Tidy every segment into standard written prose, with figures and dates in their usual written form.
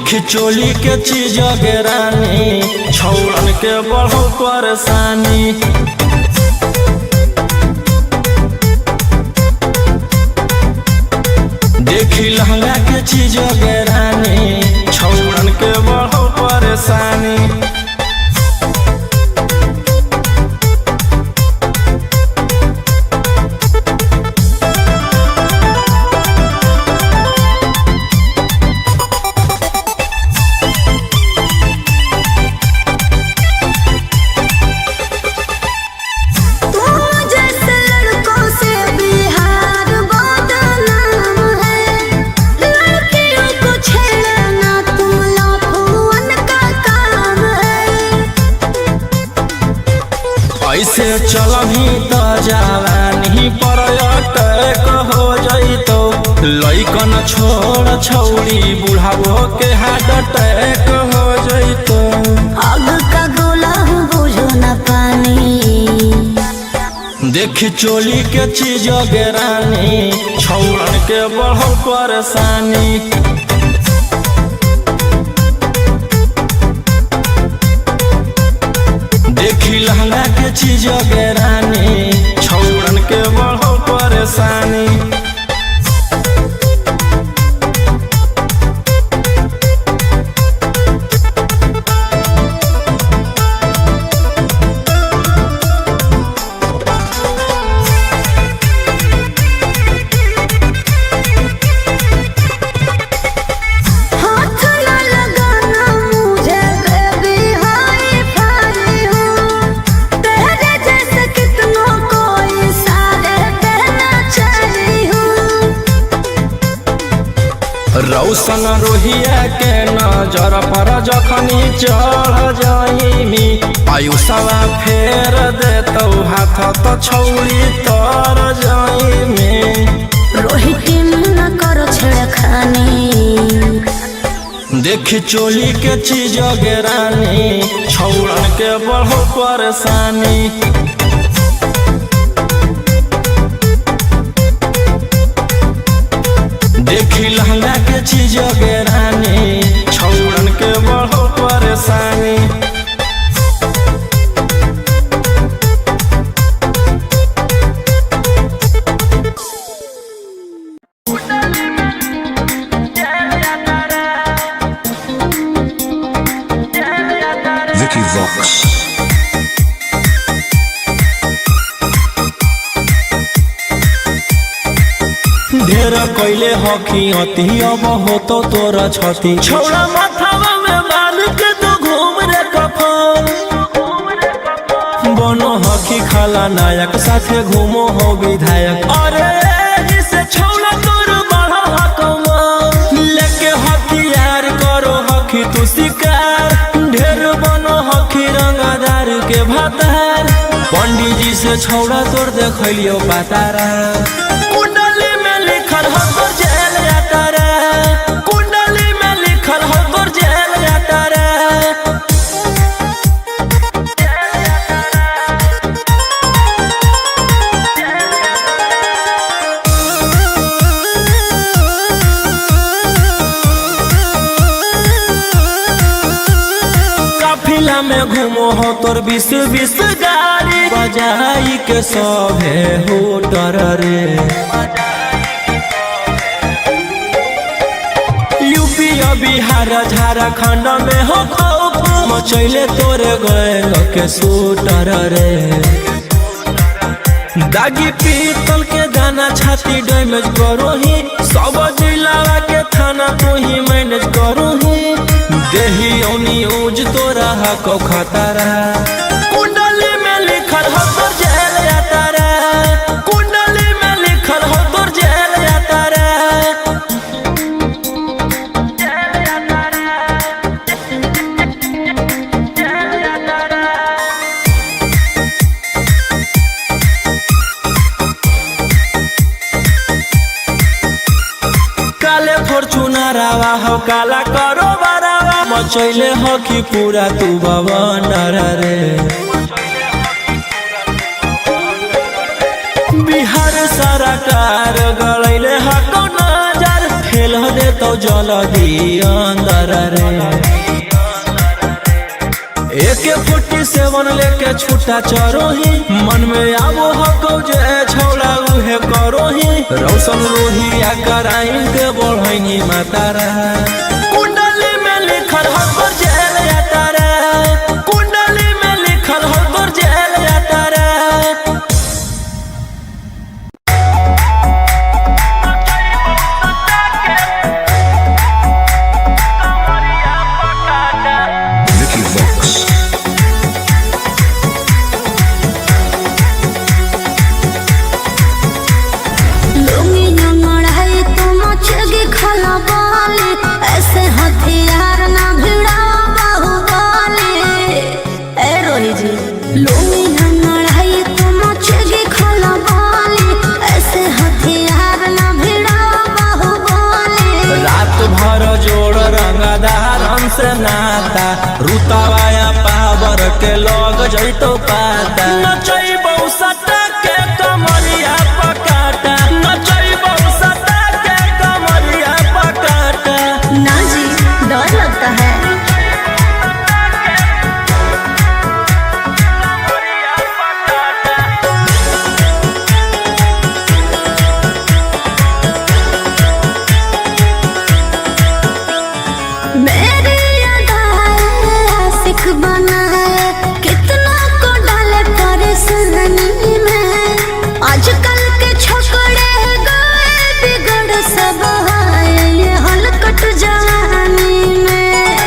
देखी चोली के चीज रानी छौड़न के बढ़ो परेशानी। देखी लहंगा के चीज रानी छौड़न के बढ़ो परेशानी। ऐसे चलही तो जवानी पर अटैक हो जइतो। लइकन छोड़ छौड़ी बुढ़ावो के हार्ट अटैक हो जइतो। आग का गोला बुझो न पानी। देखी चोली के चीज रानी छौड़न के बढ़ो परेशानी। देखी लहंगा के चीज रानी छौड़न के बढ़ो परेशानी। रौशन रोहिया के नजर पर जखनी चढ़ जाइमी। आयुषवा फेर देतौ हाथ तो छौड़ी तर जाइमी। रोहित न करो छेड़खानी। देखी चोली के चीज रानी छौड़न के बढ़ो परेशानी। देखी लहंगा के चीज रानी छौड़न के बढ़ो परेशानी। Vicky Vox ढेर कैले हकी अति अब हो तो तोरा छती। छौड़ा माथावा में बाल के तो घूम रे कफन। बनो हकी खाला नायक साथे घूमो हो विधायक। अरे जिसे छौड़ा तोर बढ़ा हकमा लेके हथियार करो हकी तू शिकार। ढेर बनो हकी रंगदार के भातार। पंडित जी से छौड़ा तोर देखलियो पातारा। कुंडली में लिखल हो तोर जेल जाता रे। काफिला में घूमो हो तोर 20 गाड़ी। बजाई के सभे हो डर रे। बिहार झारखंड में हो खौफ मचैले तोरे गैंग के शूटर रे। दागी पीतल के दाना छाती डैमेज करो ही। सब जिला के थाना तो ही मैनेज करो ही। देही ओनी ऊज तोरा हको खतरा। कुंडली में लिखल हो तोर जेल जाता रे। कुंडली में लिखल हो तोर जेल जाता रे। फॉर्चूनरवा हो काला करो बरावा मचैले हो कि पूरा तू बवंडर रे। बिहार सरकार गलैले हको नजर फेल दे तो तो जल्दी अंदर रे। AK-47 लेके छूटा चरोही, मन में आवो हको जे छौड़ा उहे करोही। रौशन रोहिया कराइन के बढ़ैनी मातारा, कुंडली में लिखल हो तोर जेल यातारा, कुंडली में लिखल हो तोर जेल यातारा। Vicky Vox. लुंगी नंगड़ाई तो मचेगी खलबाली, ऐसे हथियार ना भिड़ा बाहुबली। ए रोही जी, लुंगी नंगड़ाई तो मचेगी खलबाली, ऐसे हथियार ना भिड़ा बाहुबली। रात भर जोड़ रंगदारन से नाता, रुतावाया पावर के लोग जैतो पाता। नचैबौ सटा के कमरिया पकाटा, नचैबौ सटा के कमरिया पकाटा। ना जी, डर लगता है। मेरी अदाएं आशिक बनाए, कितना को डाले परेशानी में। आजकल के छोकरे गए बिगड़ सब है, ये हलकट जवानी में।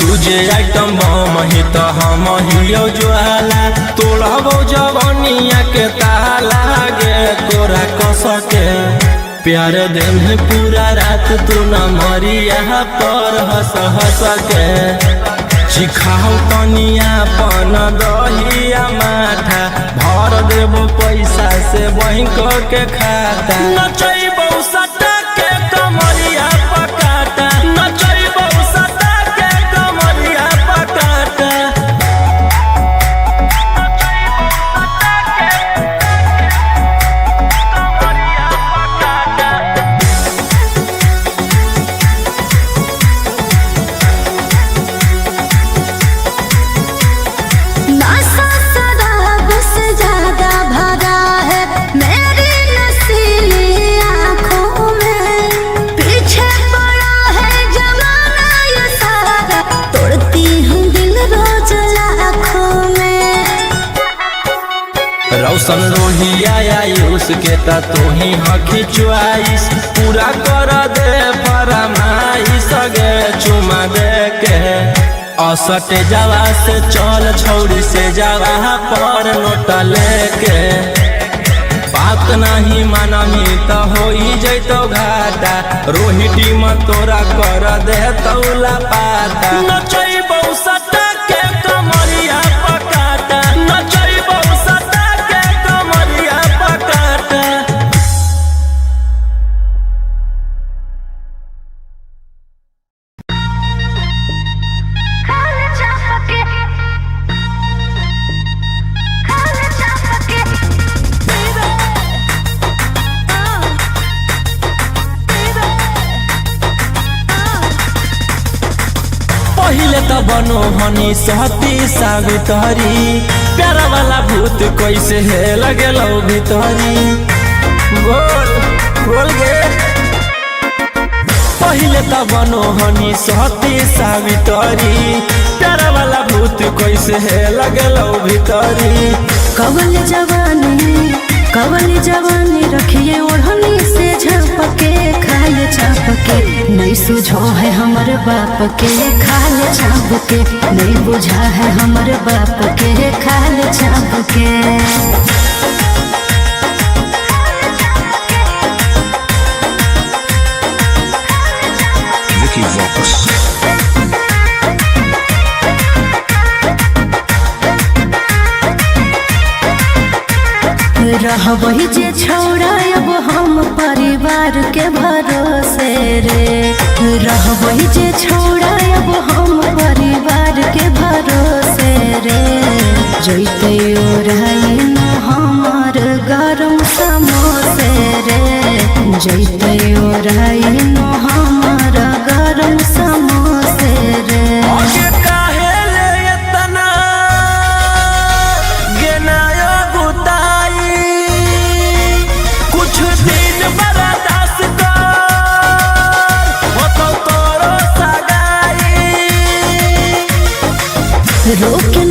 तुझे आइटम बम ही तो हम हियो ज्वाला, तोड़बो जवनिया के ताला गे तोरा कसके। प्यार दिन पूरा रात तू न मरिया पर हंस हंस के। चिखाओ तनिया पन दहिया माथा, भर देबो पैसा से बैंक के खाता। नचैबौ सटा के कमरिया पकाटा, नचैबौ सटा के कमरिया पकाटा। नशा शराब से ज्यादा भरा है मेरी नशीली आँखों में। पीछे पड़ा है जमाना ये सारा, तोड़ती हूँ दिल रोज लाखों में। रौशन रोहिया उसके ता तू ही हकी च्वाइस, पूरा कर दे फरमाइश गे चुमा दे के। असट जावा से चल छौड़ी से जावा पर नोट लेके। बात नहीं मानमी तो हो जैतो घाटा, रोहिटी में तोरा कर दे तौला पाता। नचैबौ सटा के कमरिया पकाटा, नचैबौ सटा के कमरिया पकाटा। पहिले त बनो हनी सहती सावित्री, प्यारा वाला भूत कैसे है लगेलौ भितरी। बोल बोल गे। पहिले त बनो हनी सहती सावित्री, प्यारा वाला भूत कैसे है लगेलौ भितरी। कवल जवानी रखिए ओढ़नी से झपके, खाए छापके। नहीं सूझो है हमर बाप के, खाए छापके। नहीं बुझा है हमर बाप के, खाए छापके। Vicky Vox. रहबही जे छोड़ा अब हम परिवार के भरोसे रे। रहबही जे छोड़ा अब हम परिवार के भरोसे रे। जैते ओराई न हमर गरम समोसे रे। जैते ओराई नो हमारा गरम समोसे रे। आगे काहे ले इतना गेनायो गुताई, कुछ दिन बर्दाश्त कर, होतो तोरो सगाई। रोके न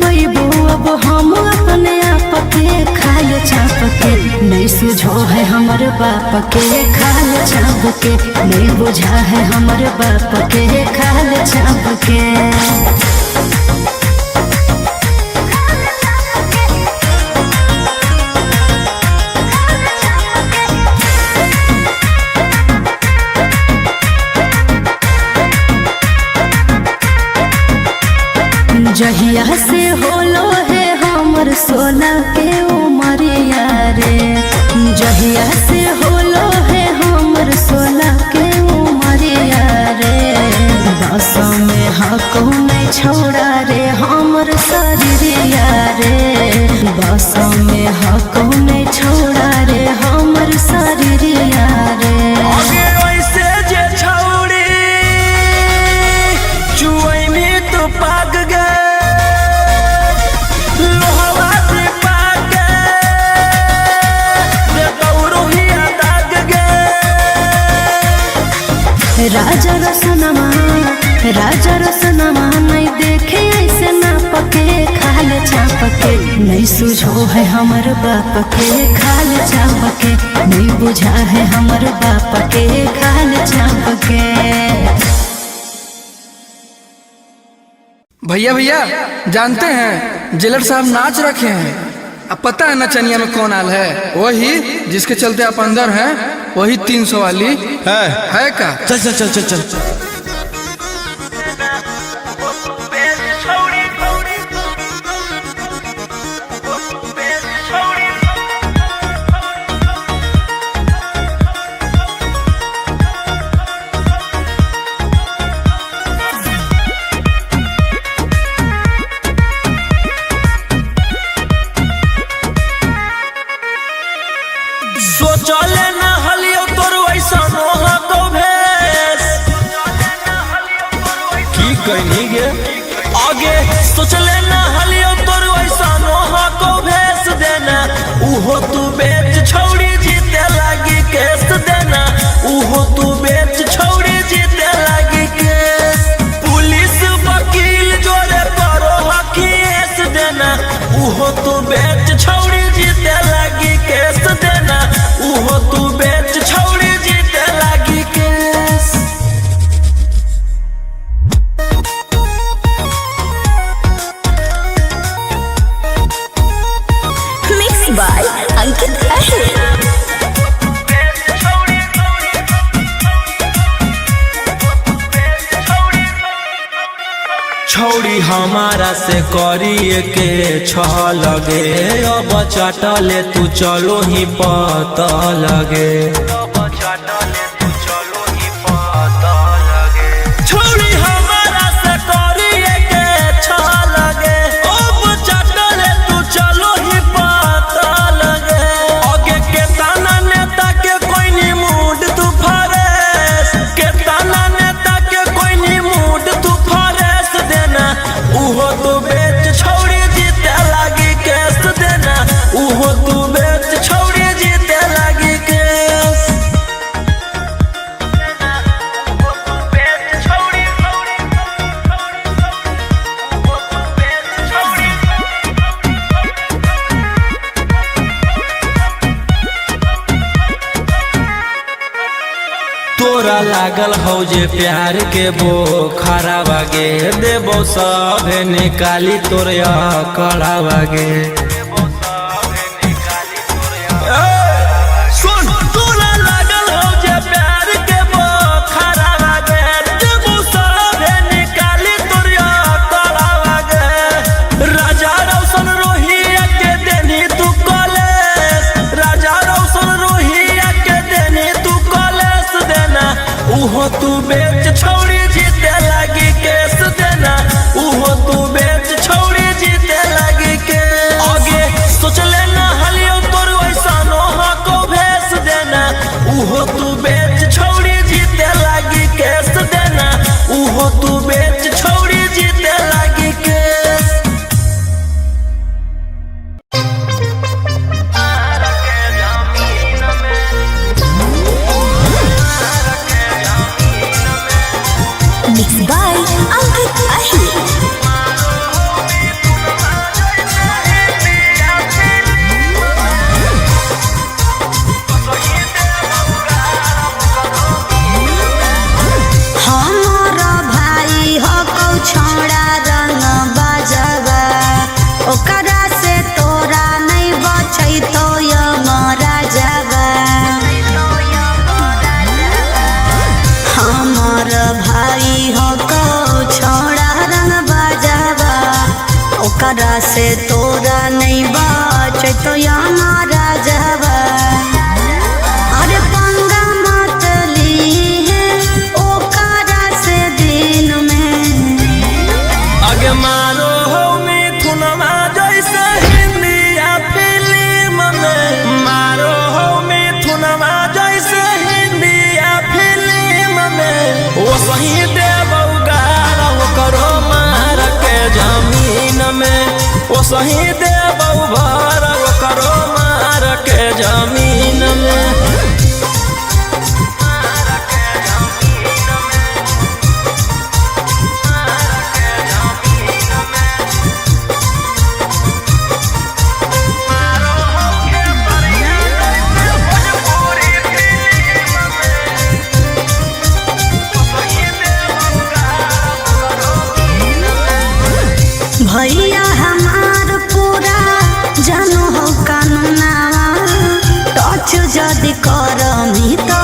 पैबो अब हम अपने आप के खाल चाप के, नहीं सुझो है हमर बाप के खाल चाप के, नहीं बुझा है हमर बाप के खाल चाप के। जहिया से होलो है हमर 16 के उमरिया रे, जहिया से होलो है हमर 16 के उमरिया रे। 10 में हको नहीं छोड़ा रे हमर शरीरिया रे, 10 में हको नहीं छोड़ा रे हमर शरीरिया रे। आगे वैसे जे छौड़ी चुई में तो पाग गए, लोहवा से पाग गए, रे दौड़ो ही दाग गए। राजा रसनमा नहीं देखे ऐसे ना पके खाल चाप के, नहीं सुझो है हमर बाप के खाल चाप के, नहीं बुझा है हमर बाप के खाल चाप के। भैया भैया जानते हैं जेलर साहब नाच रखे हैं। अब पता है नचनिया में कौन आल है? वही जिसके चलते आप अंदर हैं, वही 300 वाली है का? चल चल चल चल चल। सोचले ना हलियो तोर वैसा नोहा को भेस, की कहनी गे आगे सोचले ना हलियो तोर वैसा नोहा को भेस देना, उहो तू बेच छौड़ी जीते लागी केस देना, उहो तू बेच छौड़ी जीते लागी केस। पुलिस वकील जोरे करो हकीस देना, उहो तू बेच छौड़ी जीते लागी केस देना, उहो तू बेच छौड़ी जीते लागी केस। मिक्स बाय अंकित अहिर। छौड़ी हमारा से करिए के छह लगे, अब चाटले तू चलो ही पता लगे। छौड़ी हमारा से करिए के छह लगे, अब चाटले तू चलो ही पता लगे। आगे के ताना नेता के कोई नी मूड तू फरेस, के ताना नेता के कोई नी मूड तू फरेस देना, उहो तू बेच छौड़ी जीते लागी केस देना, उहो तू बेच छौड़ी जीते लागी केस। तोरा लागल हौ जे प्यार के बोखरा बागे, देबो सब निकाली तोरे कड़ा बागे। सुन तोरा लागल हौ जे प्यार के बोखरा बागे, देबो सब निकाली तोरे कड़ा बागे। राजा रौशन रोहिया के देनी तू कॉलेज, राजा रौशन रोहिया के देनी तू कॉलेज देना, उहो तू बेच छौड़ी जीते लागी केस देना, उहो तू बेच छौड़ी जीते लागी केस। ओकरा से तोरा नहीं बचत हमारा जवा। अरे पंगा मत लीहे ओकरा से दिन में। आगे मारो हो मिथुनमा जैसे हिंदी या फिल्म में, मारो हो मिथुनमा जैसे हिंदी या फिल्म में। वो सही देबौ गारा करो मार के जमीन में, वो सही देबौ भर करो मार के जमीन में। भैया हमार पूरा जानो हो कानूनावा, टच जदि करमी तो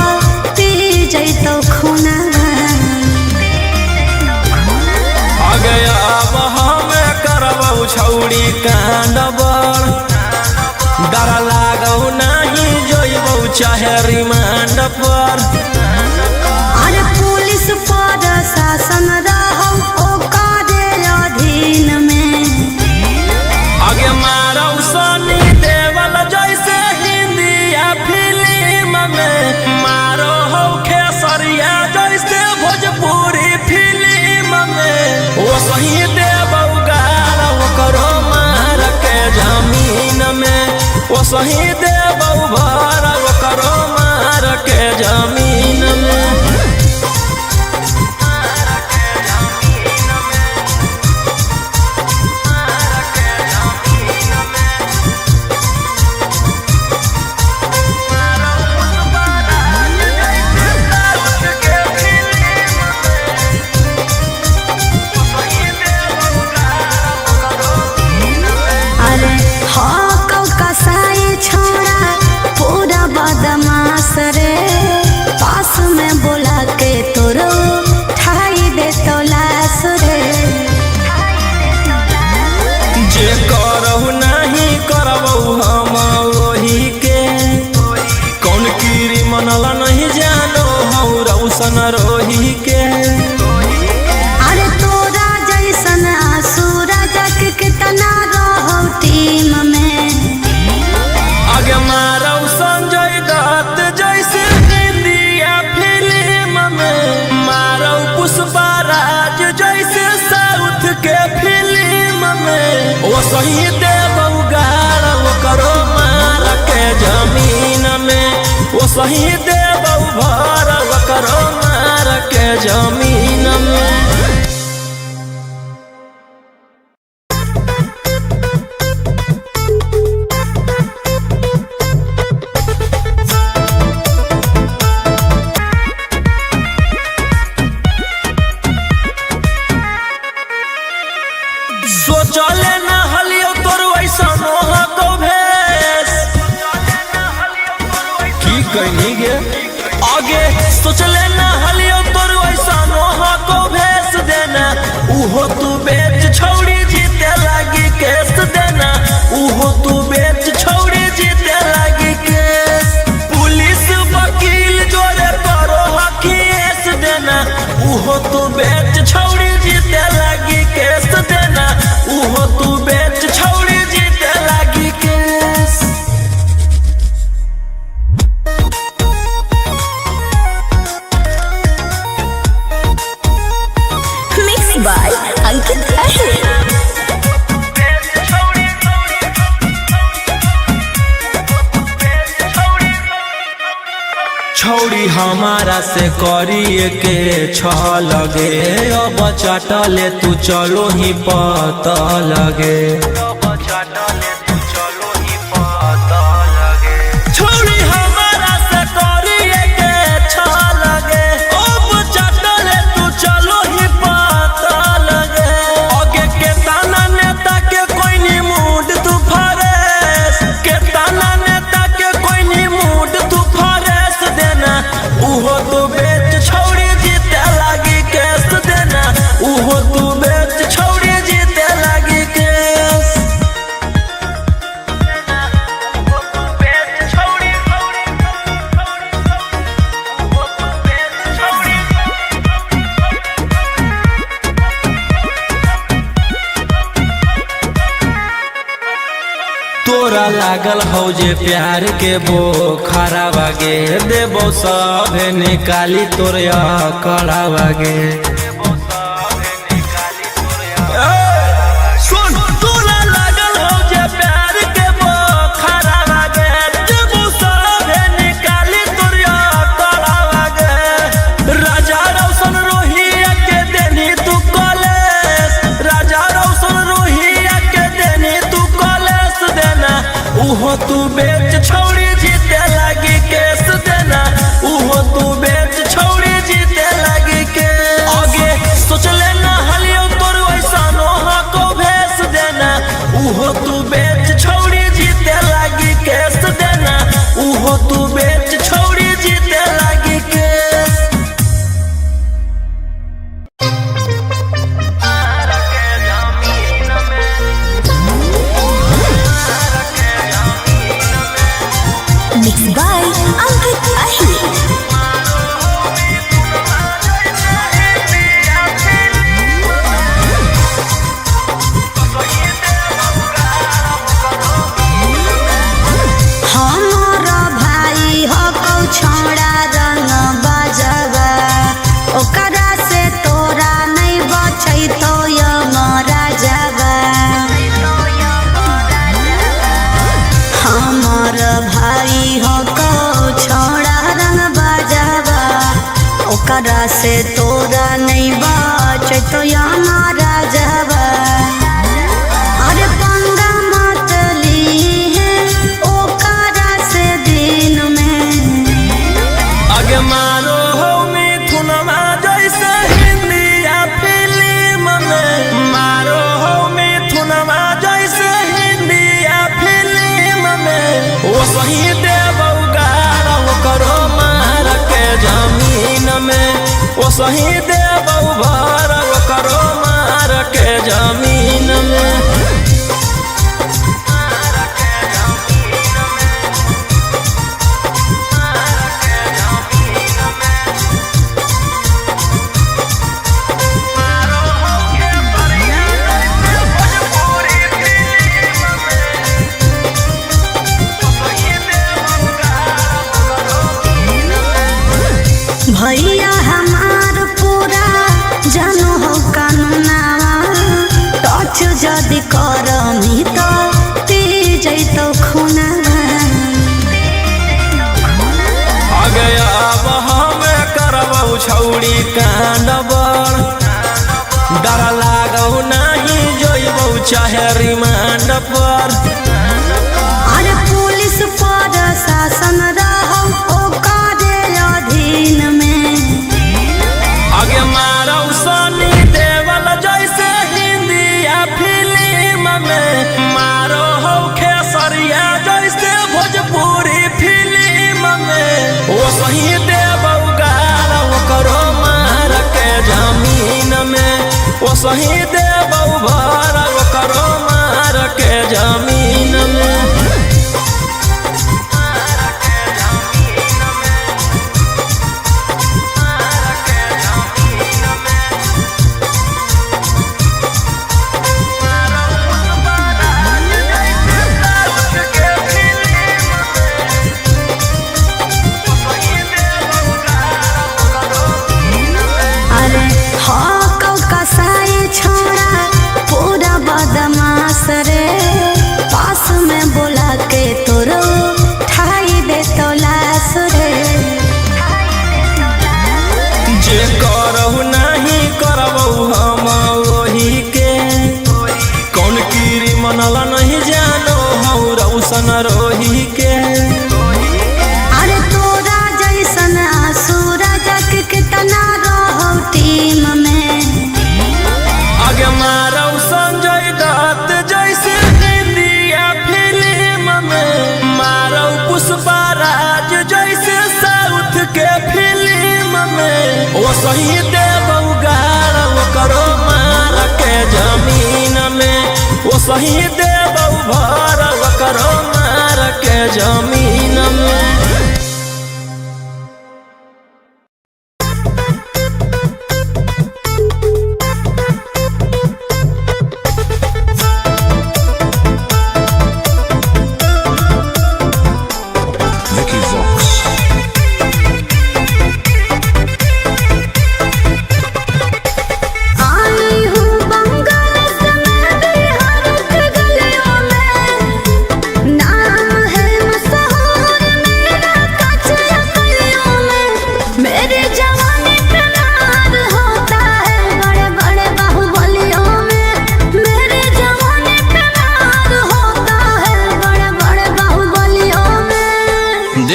पी जैतो खूनावा। आगे अब हमें करबौ छौड़ी कांडबर, डर लागौ नहीं जोइबौ चाहे रिमांड पर। अरे पुलिस पर शासन रहौ ओकरे अधीन में। आगे मारौ सनी देवल जैसे हिंदी या फिल्म में, मारो हो खेसरिया जैसे भोजपुरी फिल्म में। वो सही देबौ गारा करो मार के जमीन में, वो सही देबौ भर करो मार के जमीन में। अरे हक कसाई छोड़ा पूरा बदमाश रे, पास में बोला के तोरो ठाई दे तो लाश रे। जे करहु नहीं करबौ हम वही के, कौन कीरी मनल नहीं जानो हौ रौशन रोही के। अरे तोरा जैसन आसुरा जग कितना रहो टीम में। आगे मारौ संजय दत्त जैसे हिंदी या फिल्म में, मारौ पुष्पराज जैसे साउथ के फिल्म में। वो सही देबौ गारा करो मार के जमीन में, वो सही देबौ भर करो मार के जमीन में। सोचले न हलियो तोर वैसा मोह को भेस, की कहनी गे आगे सोचले न हलियो तोर वैसा मोह को भेस देना। उहो तू बेच छौड़ी जीते लागी केस देना, उहो तू बेच छौड़ी जीते लागी केस। पुलिस वकील जोरे करो हकीस देना, उहो तू बेच छौड़ी जीते लागी केस देना, उहो तू बेच छौड़ी जीते लागी केस। मिक्स बाय अंकित अहिर। छौड़ी हमारा से करिए के छ लगे, अब चाटले तू चलो ही पता लगे। छौड़ी हमारा से करिए के छ लगे, अब चाटले तू चलो ही पता लगे। आगे के ताना नेता के कोई नी मूड तू फरेस, के ताना नेता के कोई नी मूड तू फरेस देना। उहो तू बेच छौड़ी जीते लागी केस देना, उहो तू बेच छौड़ी जीते लागी केस। लागल हो जे प्यार के बोखरा बागे देबो सब निकाली तोरे कड़ा बागे। उहो तू बेच छोड़ी जीते लगी केस देना, उहो तू बेच छोड़ी जीते लगी केस। आगे सोच लेना हलियो तोर वैसा नोहा को भेस देना, उहो तू बेच छोड़ी जीते लगी केस देना, उहो तू बेच छोड़ी जीते लगी केस। Mixed by Ankit Ahir. हमारा भाई हो कौ छोड़ा रंग बजवा, ओकरा से तोरा नहीं बचै तो यमरा जवा। हमार भाई हो कौ छोड़ा रंग बजवा, ओकरा से तोरा नहीं बचै तो यमरा जवा। अरे पंगा मत ली है ओकरा से दिन में, आगे मारो हो मिथुनमा जैसे हिंदी या फिल्म में, मारो हो मिथुनमा जैसे हिंदी या फिल्म में। वो सही देबौ गारा वो करो मार के जमीन में, वो सही देबौ भर वो करो मार के जमीन में। भैया हमार पूरा जानो हो कानूनावा, टच जदि करमी तो पी जैतो खूनावा। आगे अब हमें करबौ छौड़ी कांडबर, डर लागौ नहीं जोइबौ चाहे रिमांड पर। अरे पुलिस पर शासन रहो ओकरे अधीन में, आगे मारौ सनी देवल जैसे हिंदी या फिल्म में, मारो हो खेसरिया जैसे भोजपुरी फिल्म में। वो सही देबौ गारा वो करो मार के जमीन में, वो सही देबौ भर वो करो मार के जमीन में। अरे हाँ कौ कसाई छोड़ा पूरा बदमाश रे, पास में बोला के तोरो ठाई दे तो लाश रे। जे करहु नहीं करबौ हम वही के, कौन कीरी मनल नहीं जानो हौ रौशन रोही के। अरे तोरा जैसन सूरज के कितना रहो टीम में, आगे मारौ संजय दत्त जैसे हिंदी या फिल्म में, मारौ पुष्पा राज जैसे साउथ के फिल्म में। वो सही देबौ गारा वो करो मार के जमीन में, वो सही देबौ भर वो करो मार के जमीन में।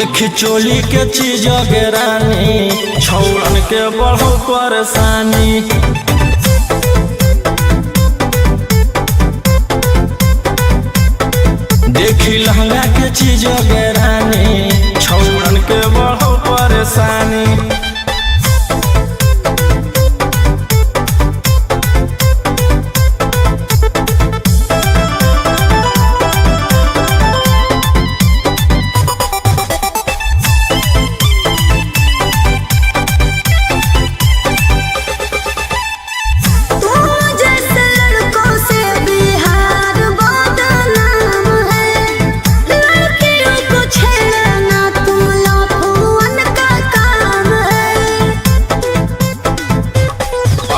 देखी चोली के चीज रानी छौड़न के बढ़ो परेशानी। देखी लहंगा के चीज रानी छौड़न के बढ़ो परेशानी।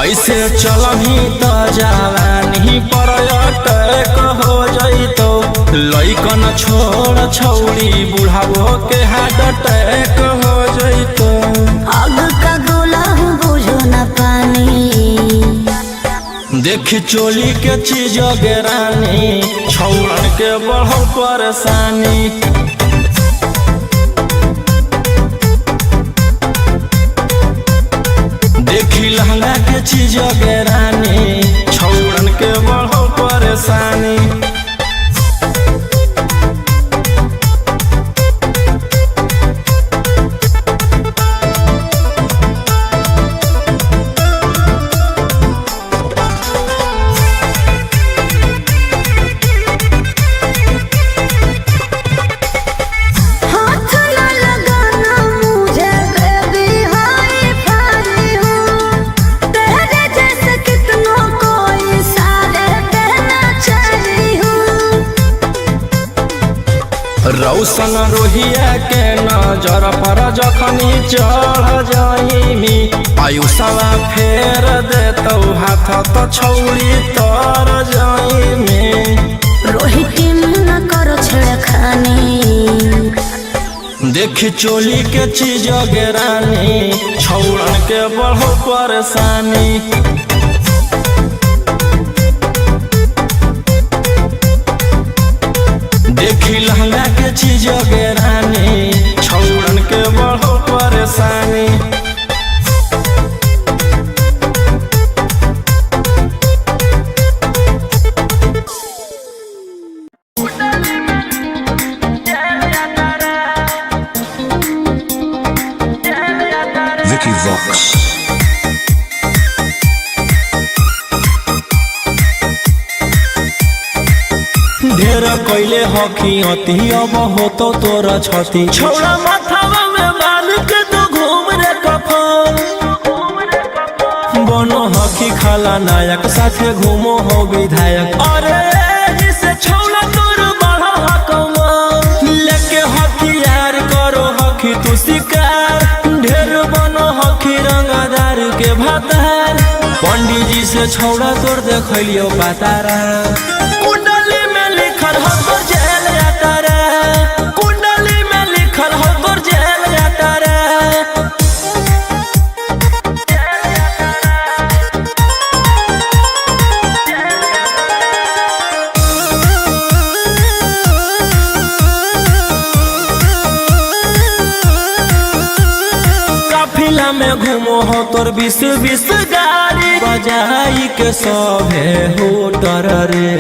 ऐसे चलही तो जवानी पर अटैक हो जइतो। लइकन छोड़ छौड़ी बुढ़ावो के हार्ट अटैक हो जइतो। आग का गोला बुझो न पानी। देखी चोली के चीज रानी छौड़न के बढ़ो परेशानी। देखी लहंगा के चीज रानी छौड़न के बढ़ो परेशानी। रौशन रोहिया के नजर पर जखनी चढ़ जाइमी। आयुषवा फेर देतौ हाथ तो छौड़ी तर जाइमी। रोहित न करो छेड़खानी। देखी चोली के चीज रानी छौड़न के बढ़ो परेशानी। देखी लहंगा के चीज रानी छौड़न के बढ़ो परेशानी। Vicky Vox. ढेर कैले हकी अति अब होतो तोरा छती। छौड़ा माथावा में बाल के तो घूम रे कफन। बनो हकी खाला नायक साथे घूमो हो विधायक। अरे जिसे छौड़ा तोर बढ़ा हकमा लेके हथियार करो हकी तू शिकार। ढेर बनो हकी रंगदार के भातार। पंडित जी से छौड़ा तोर देखलियो पातारा। कुंडली में लिखल हो तोर जेल जाता रे। कुंडली में लिखल हो तोर जेल जाता रे। काफिला में घूमो हो तोर 20-20 गाड़ी। बजाई के सभे हो तर रे।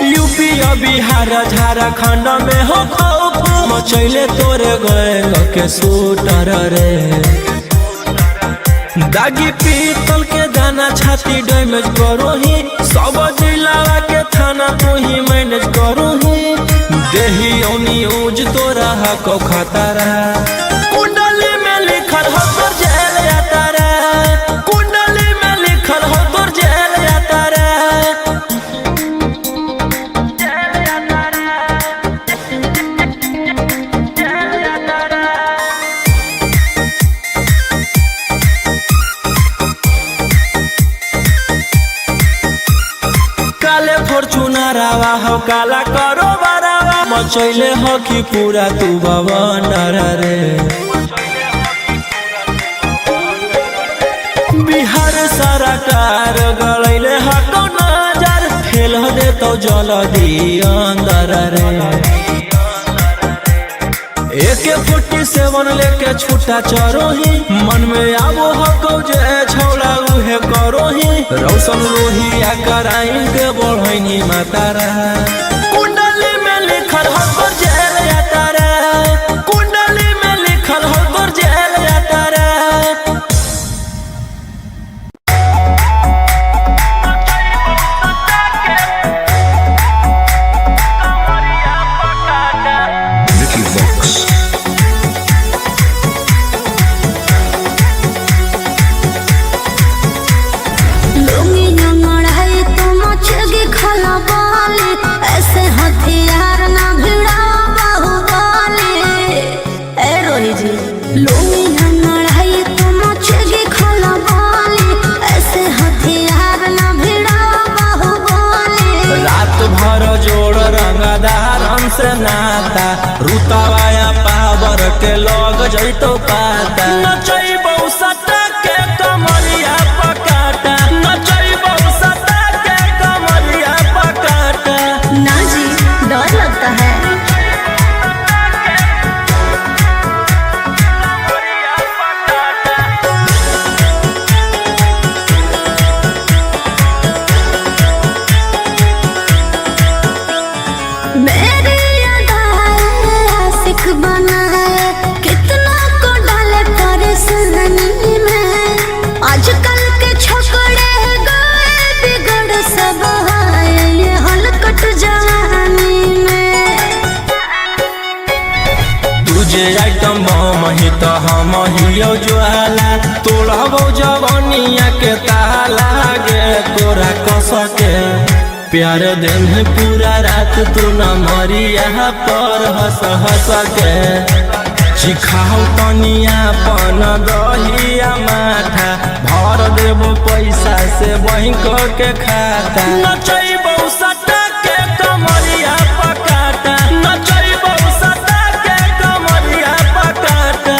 यूपी बिहार झारखंड में हो खौफ मचैले तोरे गैंग के शूटर रे। दागी पीतल के दाना छाती डैमेज करो ही। सब जिला के थाना तू ही मैनेज करो ही। देही न्यूज तोरा हको खतरा। कुंडली में लिखल हो तोर जेल जाता रे। कुंडली में लिखल हो तोर जेल जाता रे। काले फॉर्च्यूनर आवा हो काला करो बरावा। मचैले हो कि पूरा तू बवंडर रे। बिहार सरकार गलैले हको नजर। ठेल दे तो जल दी अंदर रे AK-47 लेके छूटा चरोही मन में आवो हको जे छौड़ा उहे करोही रौशन रोहिया कराई के बढ़ैनी मातारा कुंडली में लिखल हो तोर जेल यातारा कुंडली में लिखल हो तोर जेल यातारा Vicky Vox. लुंगी नंगड़ाई तो मचगी खला बाली ऐसे हथियार ना भिड़ा बाहुबली ए रोही जी लुंगी नंगड़ाई तो मचगी खला बाली ऐसे हथियार ना भिड़ा बाहुबली रात भर जोड़ रंगदारन से नाता रुतवाया पावर के लग जैतो पाता नचैबौ सटा के कमरिया पकाटा नचैबौ सटा के कमरिया पकाटा ना जी डर लगता है मेरी अदाएं आशिक बनाए कितना को डाले परेशानी में आजकल के छोकरे गए बिगड़ सब आए ये हलकट जवानी में तुझे आइटम बम ही तो हम हियो ज्वाला तोड़बो जवनिया के ताला गे तोरा कस के प्यार दिन पूरा रात तू न मरिया पर हंस हंस के चिखाओ तनिया पन दहिया माथा भर देबो पैसा से बैंक के खाता नचैबौ सटा के कमरिया पकाटा नचैबौ सटा के कमरिया पकाटा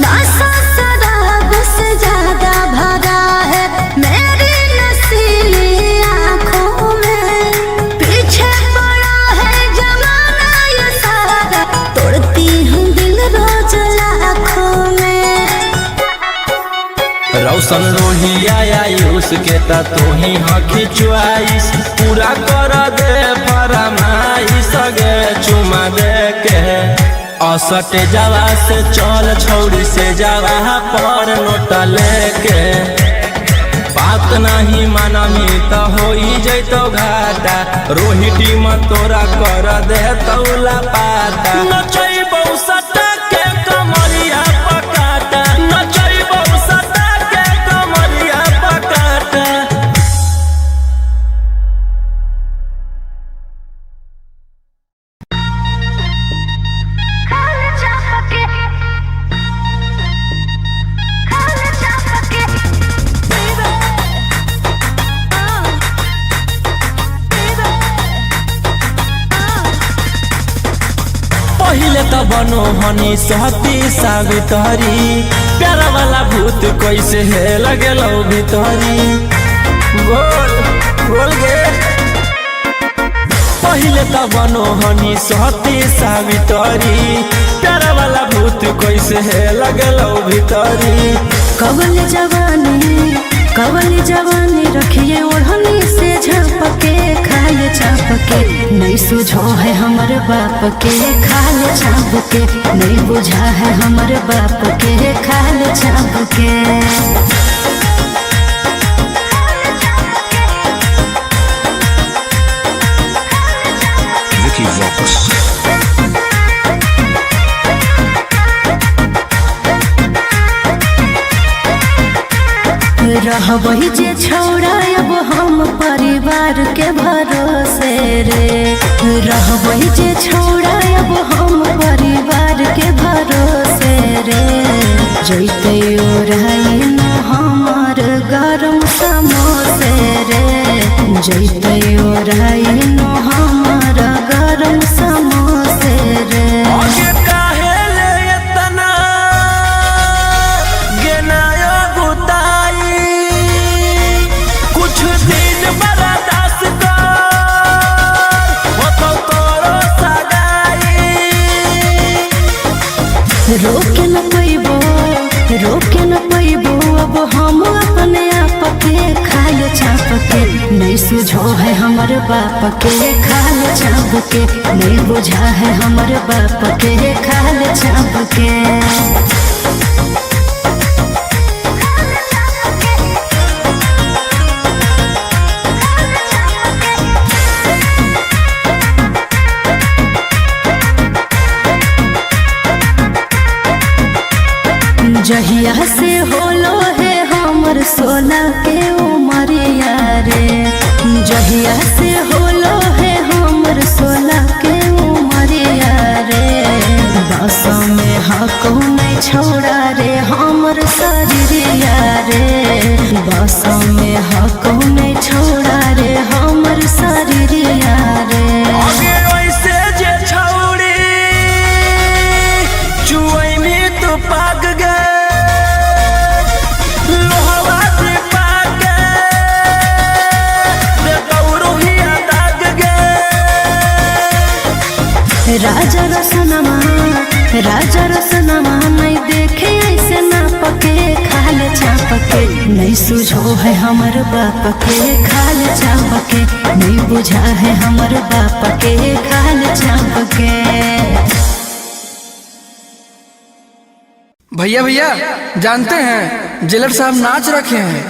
नशा शराब से ज्यादा भरा है मेरी नशीली आँखों में पीछे पड़ा है जमाना ये सारा तोड़ती हूँ दिल रोज लाखों में रौशन रोहिया आयुष के ता तू ही हकी च्वाइस पूरा कर दे फरमाइश गे चुमा दे के असट जावा से चल छौड़ी से जावा पर नोट लेके बात नहीं मानमी तो होई जैतो घाटा रोहिटी में तोरा कर दे तौला पाता नचैबौ सटा के कमरिया पकाटा नचैबौ सटा के कमरिया पकाटा पहिले त बनो हनी सहती सावित्री प्यारा वाला भूत कैसे है लगेलौ भितरी बोल बोल गे पहिले त बनो हनी सहती सावित्री प्यारा वाला भूत कैसे है लगेलौ भितरी कवल जवानी रखिए ओढ़नी से झपके खाए चापके नहीं सुझो है हमर बाप के खाए चापके नहीं बुझा है हमर बाप के खाए चापके Vicky Vox. रहबही जे छौड़ा अब हम परिवार के भरोसे रे रहबही जे छौड़ा अब हम परिवार के भरोसे रे जैते ओराई न हमर गरम समोसे रे जैते ओराई नो हमारा गरम समोसे रे। आगे काहे ले इतना गेनायो गुताई, कुछ दिन बर्दाश्त कर, होतो तोरो सगाई। रोके न पैबो अब हम अपने आप के खाल चाप के, नहीं सुझो है हमर बाप के खाल चाप के, नहीं बुझा है हमर बाप के खाल चाप के। जहिया से होलो है हमर 16 के उमरिया रे, जहिया से होलो है हमर 16 के उमरिया रे। बस में हको नहीं छोड़ा रे हमर शरीरिया रे, बस में हको नहीं छोड़ा रे हमर शरीरिया रे। आगे वैसे जे छौड़ी चुई में तो पाग गए, लोहवा से पाग गए, दे दौड़ो ही दाग गए। राजा रसनमा नहीं देखे ऐसे ना पके खाल चाप के, नहीं सुझो है हमर बाप के खाल चाप के, नहीं बुझा है हमर बाप के खाल चाप के। भैया जानते हैं जेलर साहब नाच रखे हैं।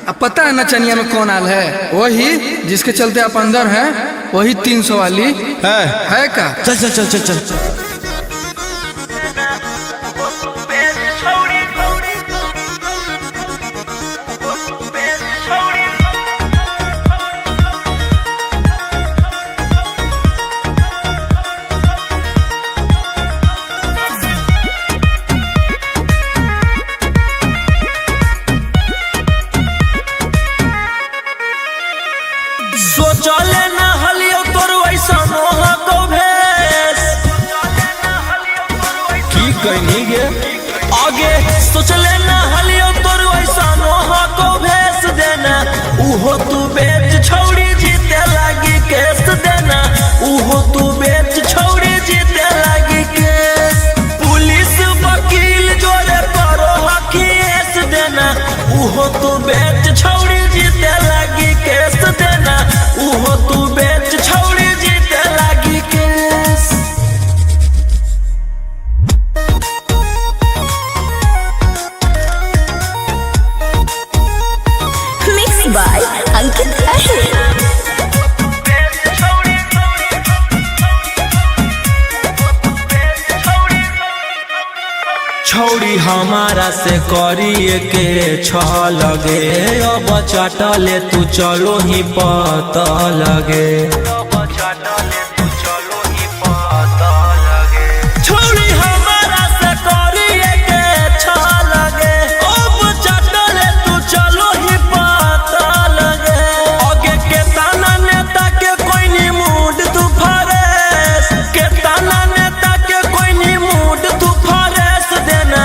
अब पता है नचनिया में कौन आल है? वही जिसके चलते आप अंदर हैं, वही 300 वाली है का? चल चल चल चल चल। सोचले न हलियो तोर वैसा मोह को भेस, की कहनी गे आगे सोचले न हलियो तोर वैसा मोह को भेस देना, उहो तू बेच छौड़ी जीते लागी केस देना, उहो तू बेच छौड़ी जीते लागी केस। पुलिस वकील जोड़े करो केस देना, उहो तू बेच छौड़ी जीते लागी केस देना, उहो तू बेच छौड़ी जीते लागी केस। Mixed by Ankit Ahir. छौड़ी हमारा से करिए के छ लगे, अब चाटले तू चलो ही पता लगे। छौड़ी हमारा से करिए के छ लगे, अब चाटले तू चलो ही पता लगे। आगे के ताना नेता के कोई नी मूड तू फरेस, के ताना नेता के कोई नी मूड तू फरेस देना,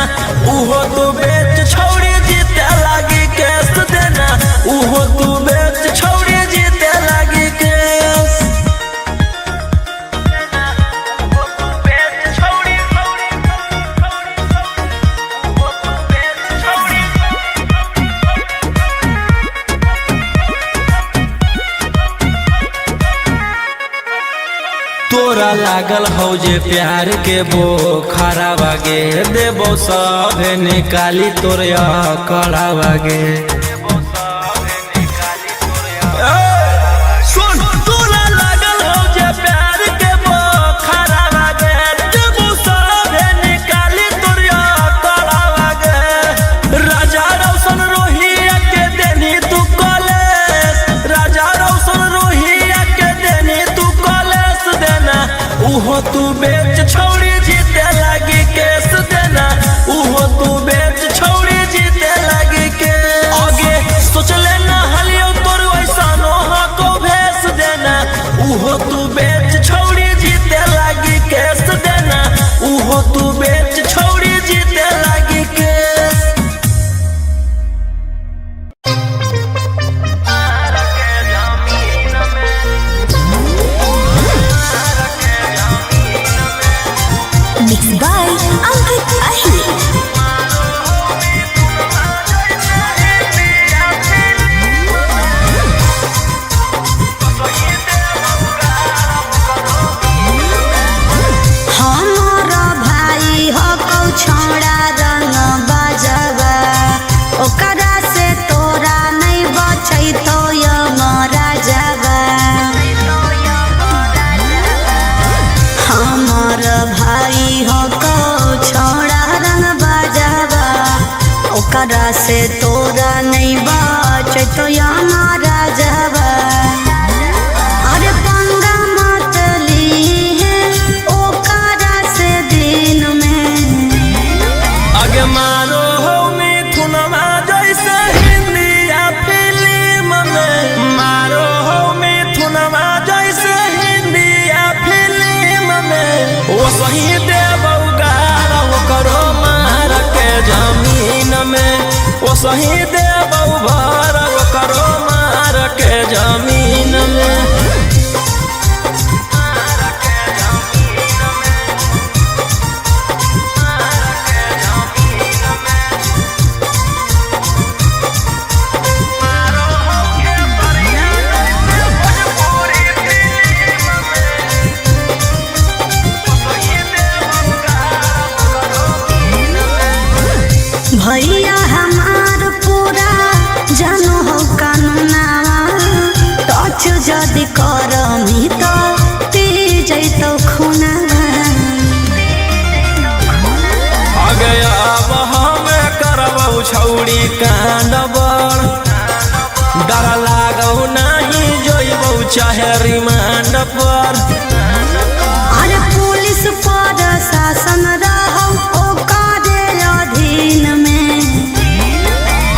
उहो तू बेच छौड़ी जीते लागी केस देना, उहो तू बेच छौड़ी जीते लागी केस। तोरा लागल हो जे प्यार के बोखरा बागे, देबो सब निकाली तोरा कड़ा बागे। सुन तोरा लागल हो जे प्यार के बोखरा बागे, देबो सब निकाली तोरा कड़ा बागे। राजा रौशन रोहिया के देनी तू कॉलेज, राजा रौशन रोहिया के देनी तू कॉलेज देना, उहो तू बेच छौड़ी जीते लागी केस देना, उहो तू बेच छौड़ी जीते लागी केस। आगे उहो तू बेच छोड़ी जीते लागी केस देना, उहो तू बेच छोड़ी जीते लागी केस। Mixed by Ankit Ahir. हमारा भाई हो कौ छोड़ा रंग बाजवा, ओकरा से तोरा नहीं बचै तो यमरा जावा। हमार भाई हो कौ छोड़ा रंग बाजवा, ओकरा से तोरा नहीं बचै तो यमरा जावा। अरे पंगा मत लीहे ओकरा से दिन में, आगे मारो हो मिथुनमा जैसे हिंदी या फिल्म में, मारो हो मिथुनमा जैसे हिंदी या फिल्म में। वो सही देबौ गारा वो करो मार के जमीन में, वो सही देबौ भर वो करो मार के जमीन में। भैया हमार पूरा जानो हो कानूनावा, टच जदि करमी तो पी जैतो खूनावा। आगे अब हमें करबौ छौड़ी कांड बड़, डर लागौ नहीं जोइबौ चाहे रिमांड पर। अरे पुलिस पर शासन रहौ ओकरे अधीन में,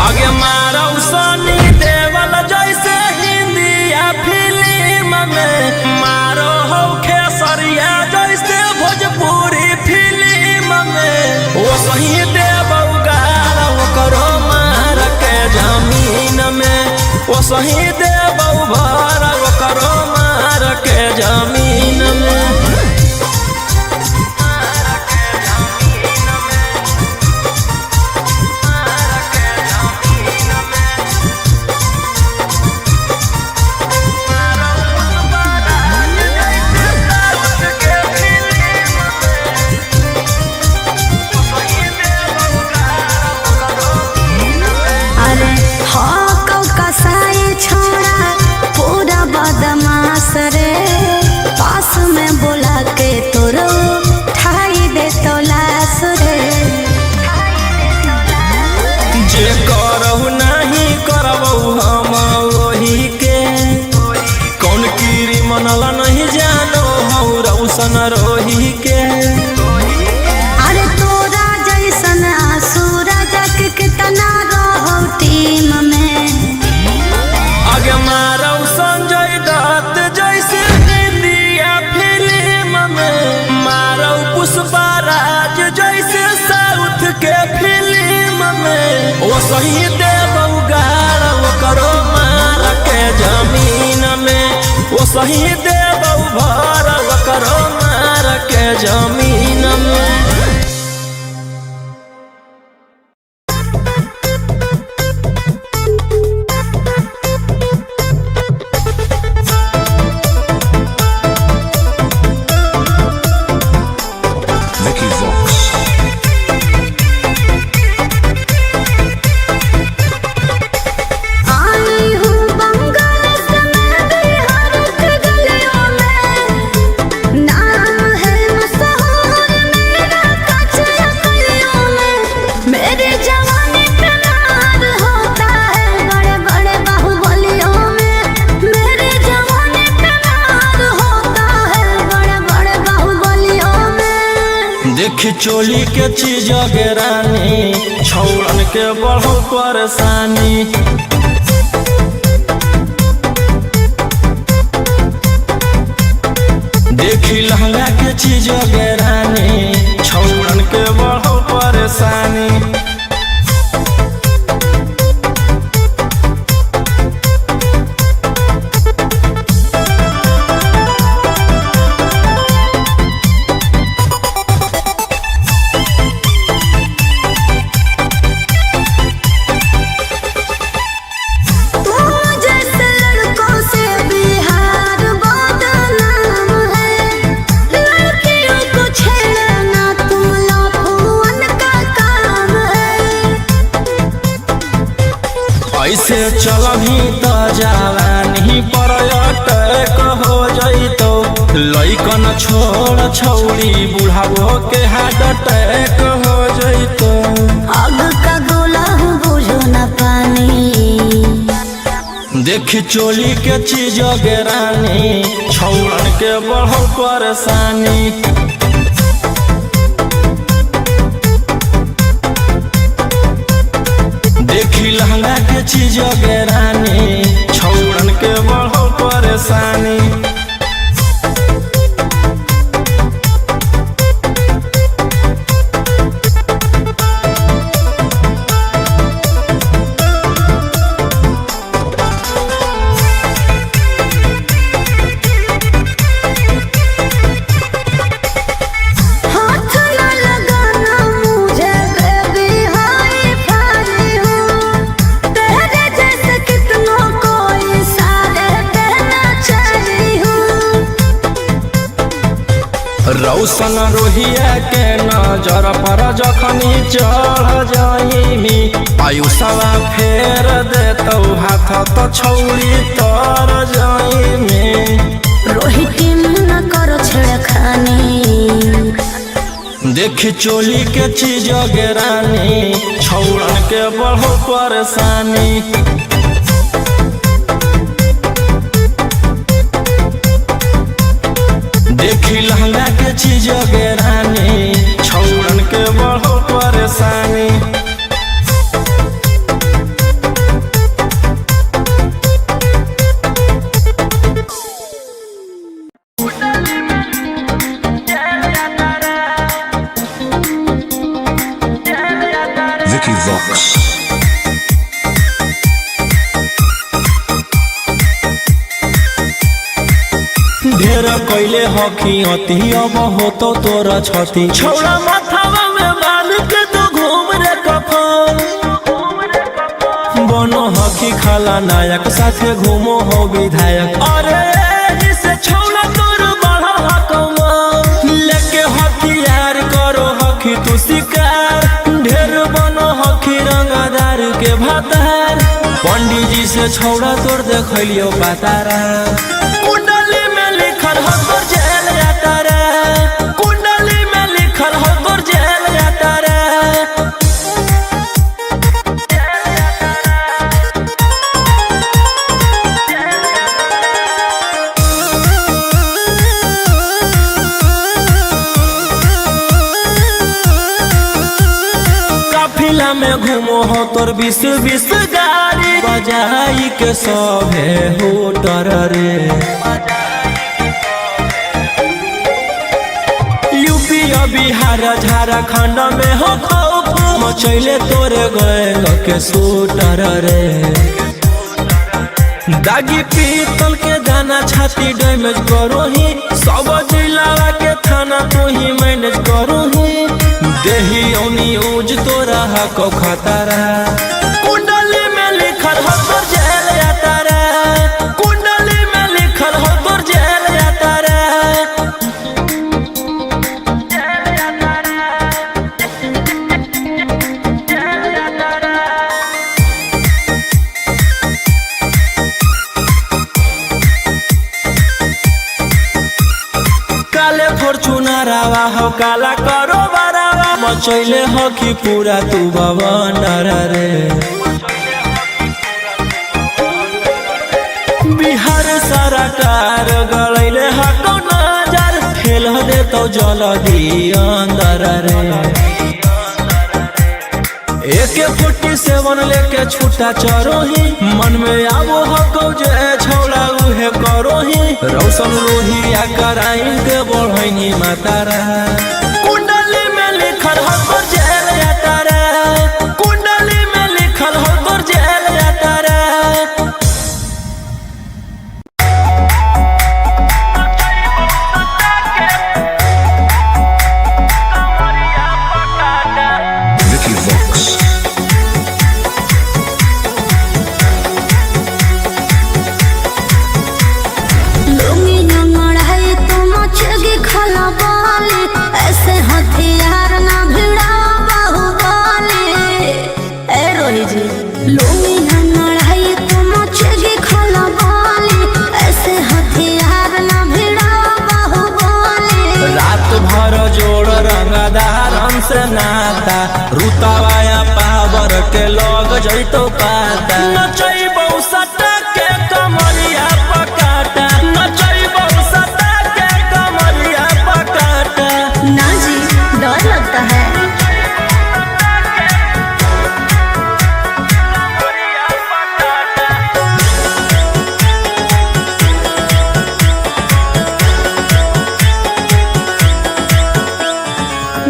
आगे मारौ सनी देवल जैसे हिंदी या फिल्म में, मारो हो खेसरिया जैसे भोजपुरी फिल्म में। वो सही देबौ गारा वो करो मार के जमीन में, वो सही देबौ भर वो करो मार के जमीन में। अरे हाँ कौ कसाई छोड़ा पूरा बदमाश रे, पास में बोला के तोरो ठाई दे तो लाश रे। जे करहु नहीं करबौ हम वही के, कौन कीरी मनल नहीं जानो हौ रौशन रोही के। अरे तोरा जैसन सूरज के कितना रहो टीम में, आगे मारौ संजय दत्त जैसे हिंदी या फिल्म में, मारौ पुष्पा राज जैसे साउथ के फिल्म में। वो सही देबौ गारा वो करो मार के जमीन में, वो सही देबौ भर वो करो मार के जमीन में। Vicky Vox. आई हूँ बंगाल से मैं बिहार के गलियों में, नाम है मशहूर मेरा कच्चा गलियों में। मेरे जवानी पे नार होता है बड़े बड़े बाहुबलियों में, मेरे जवानी पे नार होता है बड़े बड़े बाहुबलियों में। देख चोली के चीज रानी छौड़न के बढ़ो परेशानी। लहंगा के चीज रानी छौड़न के बढ़ो परेशानी। ऐसे चलही तो जवानी पर अटैक हो जइतो, लइकन छोड़ छौड़ी बुढ़ावो के हार्ट अटैक हो जइतो। आग का गोला बुझो न पानी, देखी चोली के चीज रानी छौड़न के बढ़ो परेशानी। देखी लहंगा के चीज रानी छौड़न के बढ़ो परेशानी। रौशन रोहिया के नजर पर जखनी चढ़ जाइमी, आयुषवा फेर देतौ हाथ तो छौड़ी तर जाइमी। रोहिती न करो छेड़खानी, देखी चोली के चीज रानी छौड़न के बढ़ो परेशानी। देखी लहंगा के चीज रानी छौड़न के बढ़ो परेशानी। Vicky Vox. ढेर कैले हकी अति अब हो तो तोरा छती, छौड़ा माथावा में बांध के तो घूम रे कफन। बनो हकी खाला नायक साथे घूमो हो विधायक, अरे जिसे छौड़ा तोर बढ़ा हकमा लेके हथियार करो हकी तू शिकार। ढेर बनो हकी रंगदार के भातार, पंडित जी से छौड़ा तोर देखलियो पातारा। कुंडली में लिखल हो तोर जेल जाता रे, कुंडली में लिखल हो तोर जेल जाता रे। काफिला में घूमो हो तोर 20-20 गाड़ी, बजाई के सभे होटर रे। यूपी बिहार झारखंड में हो खौफ मचैले तोरे गैंग के शूटर रे। दागी पीतल के दाना छाती डैमेज करो ही, सब जिला के थाना तू ही मैनेज करो ही। देही न्यूज तोरा हको खतरा, कुंडली में लिखल हो तोर जेल जाता रे, कुंडली में लिखल हो तोर जेल जाता रे। काले फॉर्च्यूनर आवा हो काला करो बरावा, मचैले हो कि पूरा तू बवंडर रे। बिहार सरकार गलैले हको नजर, खेल दे तो जल्दी अंदर रे। AK-47 लेके छूटा चरोही, मन में आवो हको जे छौड़ा उहे करोही। रौशन रोहिया कराइन के बढ़ैनी मातारा, कुंडली में लिखल हो तोर जेल यातारा, कुंडली में लिखल हो तोर जेल यातारा। Vicky Vox. लुंगी नंगड़ाई तो मचगी खला बाली, ऐसे हथियार ना भिड़ा बाहुबली। ए रोही जी लुंगी नंगड़ाई तो मचगी खला बाली, ऐसे हथियार ना भिड़ा बाहुबली। रात भर जोड़ रंगदारन से नाता, रुतावाया पावर के लोग जैतो पाता। नचैबौ सटा के कमरिया पकाटा, नचैबौ सटा के कमरिया पकाटा। ना जी डर लगता है।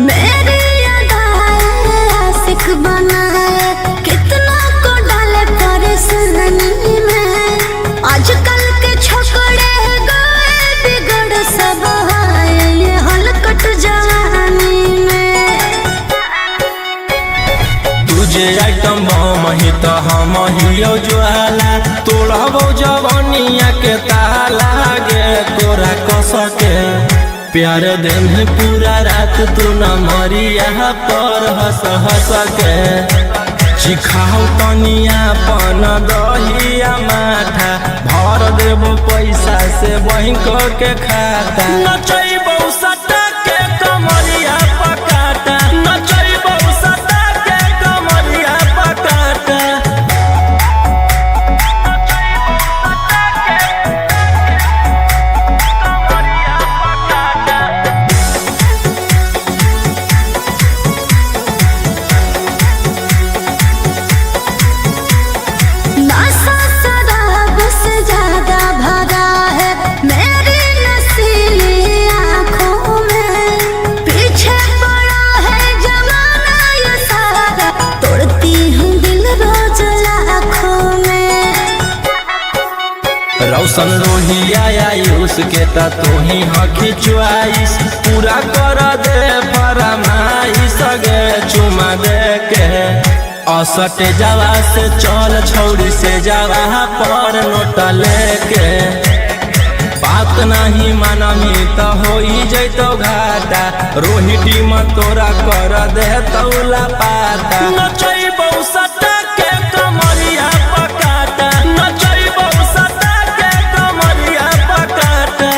मेरी अदाएं आशिक बनाए, कितना को डाले परेशानी में। आजकल के छोकरे गए बिगड़ सब है, ये हलकट जवानी में। तुझे आइटम बम ही तो हम हियो ज्वाला, तोड़बो जवानिया के ताला गे तोरा कस के। प्यार दिन पूरा रात तू न मरिया पर हंस हंस के। चिखाओ तनिया पन दहिया माथा, भर देबो पैसा से बैंक के खाता। नचैबौ सटा के कमरिया पकाटा, नचैबौ सटा के कमरिया पकाटा। नशा शराब से ज्यादा भरा है मेरी नशीली आँखों में। पीछे पड़ा है जमाना ये सारा, तोड़ती हूँ दिल रोज लाखों में। रौशन रोहिया आयुष के ता तू ही हकी च्वाइस, पूरा कर दे फरमाइश गे चुमा दे के। असटे जावा से चल छौड़ी से जावा पर नोट लेके। बात नहीं मानमी तो होई जैतो घाटा, रोहिटी में तोरा कर दे तौला पाता। नचैबौ सटा के कमरिया पकाटा, नचैबौ सटा के कमरिया पकाटा।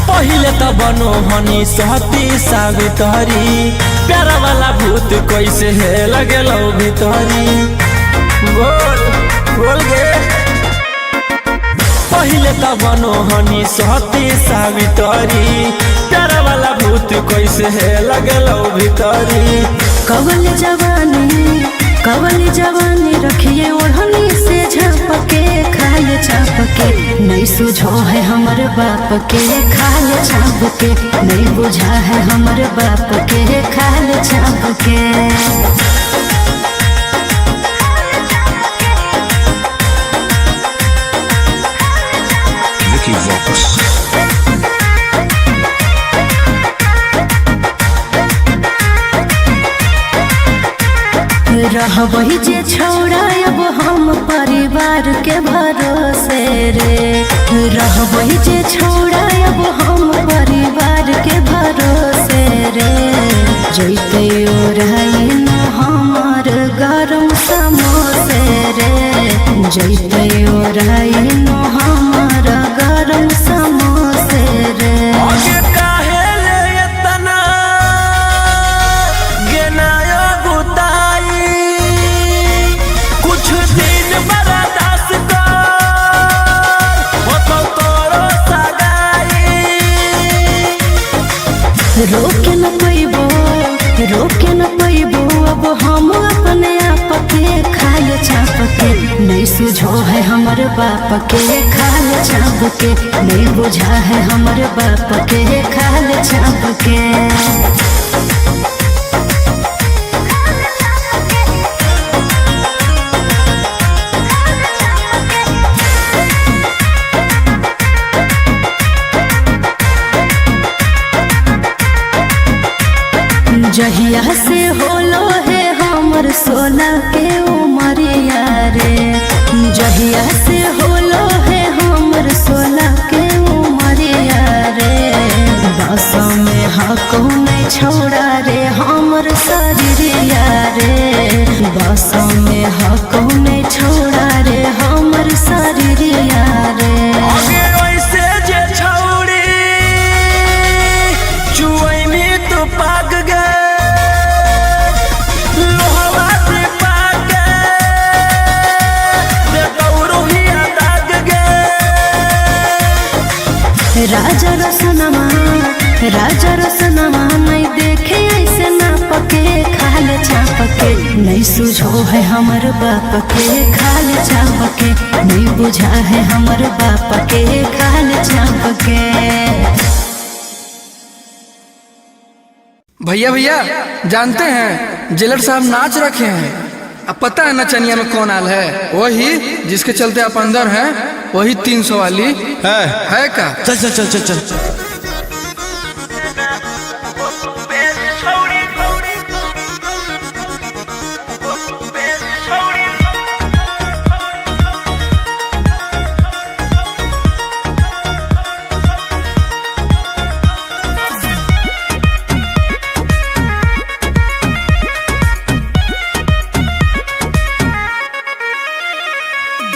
पहिले त बनो हनी सहती सावित्री, प्यारा वाला भूत कैसे है लगेलो भितरी। बोल बोल गे। पहिले त बनो हनी सहती सावित्री, प्यारा वाला भूत कैसे है लगेलो भितरी। कवल जवानी रखिए ओढ़नी से झाँप के, खाए चाप के। नहीं सुझो है हमर बाप के, खाए चाप के। नहीं बुझा है हमर बाप के, खाए चाप के। Vicky Vox. रहबही जे छौड़ा अब हम परिवार के भरोसे रे। रहबही जे छौड़ा अब हम परिवार के भरोसे रे। जैते ओढ़ाई न हमर गरम समोसे रे। जैते ओढ़ाई न हमर गरम समोसे रे। नहीं सूझो है हमर बाप के खाल चाप के, नहीं बुझा है हमर बाप के खाल चाप के। जहिया से होलो है हमर 16 के उमरिया रे, जहिया से होलो है हमर 16 के उमरिया रे। बस में हको नहीं छोड़ा रे हमर शरीरिया रे, बस में हको नहीं छोड़ा रे हमर शरीरिया रे। आगे वैसे जे छौड़ी चुई में तो पाग गए, लोहवा से पाग गए दौड़ोहिया दाग गए। राजा रसनमा नहीं देखे ऐसे ना पके खाल चाप के, नहीं सूझो है हमर बाप के खाल चाप के, नहीं बुझा है हमर बाप के खाल चाप के। भैया भैया जानते हैं जेलर साहब नाच रखे हैं। अब पता है नचनिया में कौन आल है? वही जिसके चलते आप अंदर हैं, वही 300 वाली है का? चल चल चल चल चल।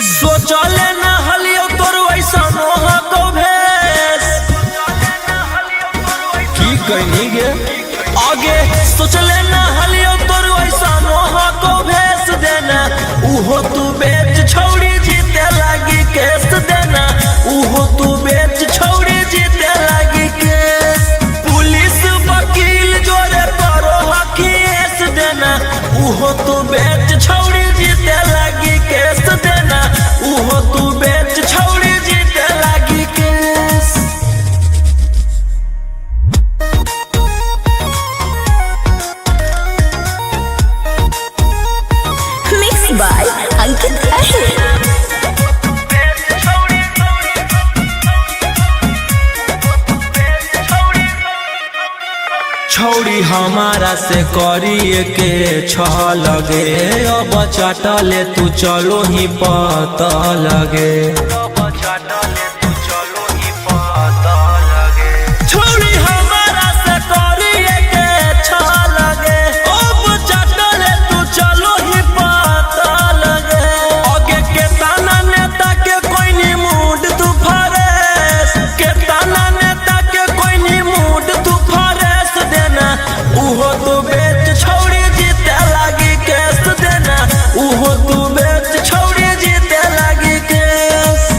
सोचले न हलियो तोर वैसा मोह को भेस की कहनी गे आगे। सोचले न हलियो तोर वैसा मोह को भेस देना, उहो तू बेच छौड़ी जीते लागी केस देना, उहो तू बेच छौड़ी जीते लागी केस। पुलिस वकील जोरे करो केस देना, उहो तू बेच छौड़ी जीते लागी केस देना, उहो तू बेच छौड़ी जीते लागी केस। मिक्स बाय अंकित अहिर। छौड़ी हमारा से करिए के छह लगे, अब चाटले तू चलो ही पता लगे। छौड़ी हमारा से करिए के छह लगे, अब चाटले तू चलो ही पता लगे। आगे के ताना नेता के कोई नी मूड तू फरेस, के ताना नेता के कोई नी मूड तू फरेस देना, उहो तू बेच छौड़ी जीते लागी केस देना, उहो तू बेच छौड़ी जीते लागी केस।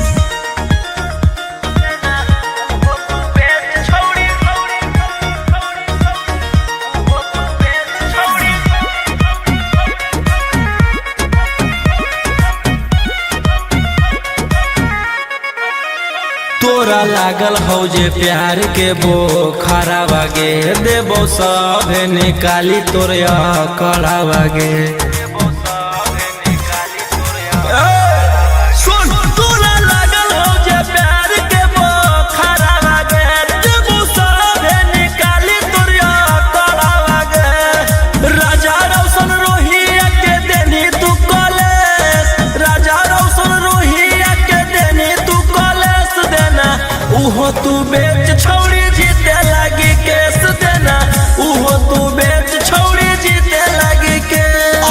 तोरा लागल हो जे प्यार के बोखरा बागे, देबो सब निकाली तोरा कड़ा बागे। सुन तोरा लागल हो जे प्यार के बोखरा बागे, देबो सब निकाली तोरा कड़ा बागे। राजा रौशन रोहिया के देनी तू कॉलेज, राजा रौशन रोहिया के देनी तू कॉलेज देना, उहो तू बेच छौड़ी जीते लागी केस देना, उहो तू बेच छौड़ी जीते लागी केस।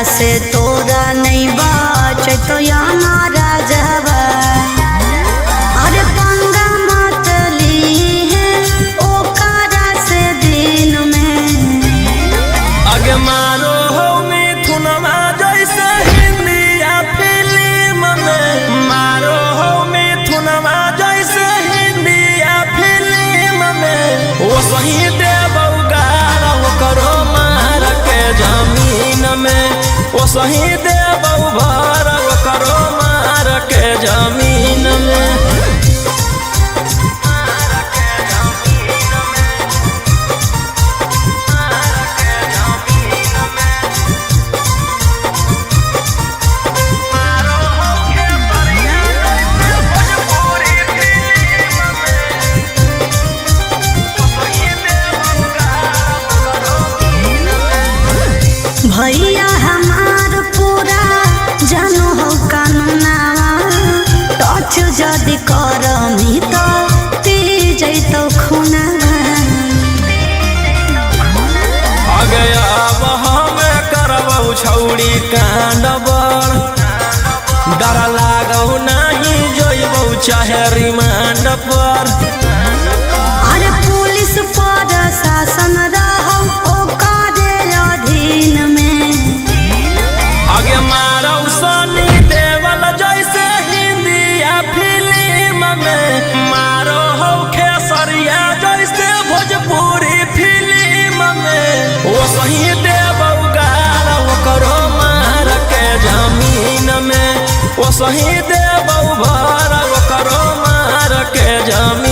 से तोरा नहीं बाच तो यहाँ राजवा अरे पंगा मत ली है ओकरा से दिन में आगे मारो हो मिथुनमा जैसे हिंदी या फिल्म में मारो हो मिथुनमा जैसे हिंदी या फिल्म में वो सही देबौ गारा वो करो मार के जमीन में वो सही देबौ भर वो करो मार के जमीन में भैया हमार पूरा जानो हो कानूनावा टच जदि करमी तो पी जैतो खुनावा आगे अब हमें करबौ छौड़ी कांड बड़ डर लागौ नहीं जोइबौ चाहे रिमांड पर अरे पुलिस पर शासन रहो ओकरे अधीन में आगे मारौ सनी देवल जैसे हिंदी या फिल्म में मारो हो खेसरिया जैसे भोजपुरी फिल्म में वो सही देबौ गारा वो करो मार के जमीन में वो सही देबौ भर वो करो मार के जमीन